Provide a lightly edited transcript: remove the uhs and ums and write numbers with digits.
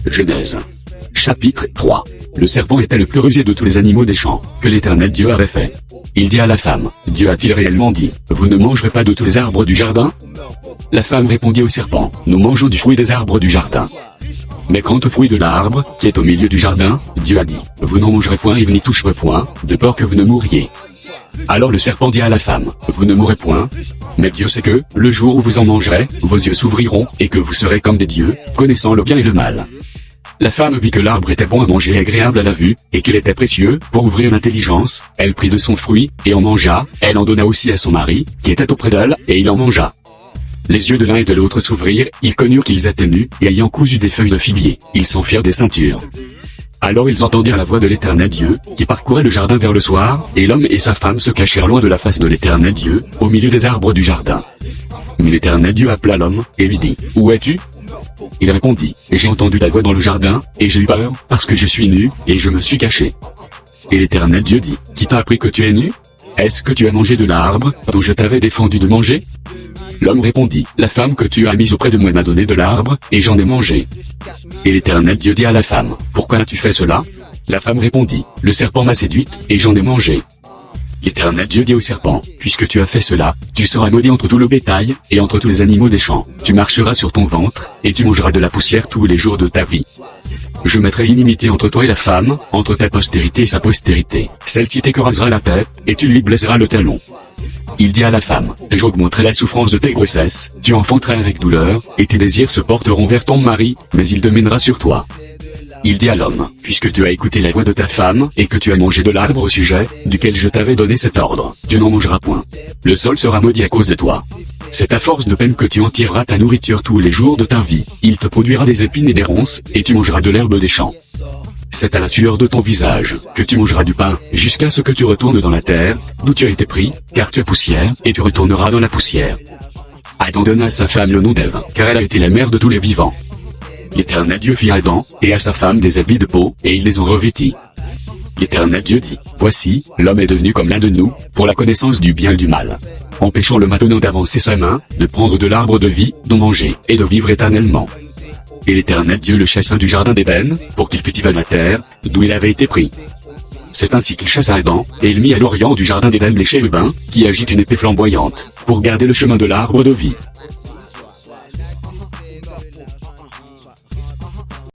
Genèse. Chapitre 3. Le serpent était le plus rusé de tous les animaux des champs, que l'Éternel Dieu avait fait. Il dit à la femme, Dieu a-t-il réellement dit, vous ne mangerez pas de tous les arbres du jardin? La femme répondit au serpent, nous mangeons du fruit des arbres du jardin. Mais quant au fruit de l'arbre, qui est au milieu du jardin, Dieu a dit, vous n'en mangerez point et vous n'y toucherez point, de peur que vous ne mouriez. Alors le serpent dit à la femme, vous ne mourrez point, mais Dieu sait que, le jour où vous en mangerez, vos yeux s'ouvriront, et que vous serez comme des dieux, connaissant le bien et le mal. La femme vit que l'arbre était bon à manger et agréable à la vue, et qu'il était précieux pour ouvrir l'intelligence, elle prit de son fruit, et en mangea, elle en donna aussi à son mari, qui était auprès d'elle, et il en mangea. Les yeux de l'un et de l'autre s'ouvrirent, ils connurent qu'ils étaient nus, et ayant cousu des feuilles de figuier, ils s'en firent des ceintures. Alors ils entendirent la voix de l'Éternel Dieu, qui parcourait le jardin vers le soir, et l'homme et sa femme se cachèrent loin de la face de l'Éternel Dieu, au milieu des arbres du jardin. Mais l'Éternel Dieu appela l'homme, et lui dit, où es-tu? Il répondit, j'ai entendu ta voix dans le jardin, et j'ai eu peur, parce que je suis nu, et je me suis caché. Et l'Éternel Dieu dit, qui t'a appris que tu es nu? Est-ce que tu as mangé de l'arbre, dont je t'avais défendu de manger? L'homme répondit, la femme que tu as mise auprès de moi m'a donné de l'arbre, et j'en ai mangé. Et l'Éternel Dieu dit à la femme, pourquoi as-tu fait cela? La femme répondit, le serpent m'a séduite, et j'en ai mangé. L'Éternel Dieu dit au serpent, puisque tu as fait cela, tu seras maudit entre tout le bétail, et entre tous les animaux des champs, tu marcheras sur ton ventre, et tu mangeras de la poussière tous les jours de ta vie. Je mettrai inimitié entre toi et la femme, entre ta postérité et sa postérité, celle-ci t'écrasera la tête, et tu lui blesseras le talon. Il dit à la femme, j'augmenterai la souffrance de tes grossesses, tu enfanteras avec douleur, et tes désirs se porteront vers ton mari, mais il dominera sur toi. Il dit à l'homme, puisque tu as écouté la voix de ta femme, et que tu as mangé de l'arbre au sujet, duquel je t'avais donné cet ordre, tu n'en mangeras point. Le sol sera maudit à cause de toi. C'est à force de peine que tu en tireras ta nourriture tous les jours de ta vie, il te produira des épines et des ronces, et tu mangeras de l'herbe des champs. C'est à la sueur de ton visage, que tu mangeras du pain, jusqu'à ce que tu retournes dans la terre, d'où tu as été pris, car tu es poussière, et tu retourneras dans la poussière. Adam donna à sa femme le nom d'Ève, car elle a été la mère de tous les vivants. L'Éternel Dieu fit à Adam, et à sa femme des habits de peau, et il les en revêtit. L'Éternel Dieu dit, voici, l'homme est devenu comme l'un de nous, pour la connaissance du bien et du mal. Empêchons-le maintenant d'avancer sa main, de prendre de l'arbre de vie, d'en manger, et de vivre éternellement. Et l'Éternel Dieu le chassa du jardin d'Éden, pour qu'il cultive la terre, d'où il avait été pris. C'est ainsi qu'il chassa Adam, et il mit à l'orient du jardin d'Éden les chérubins, qui agitent une épée flamboyante, pour garder le chemin de l'arbre de vie.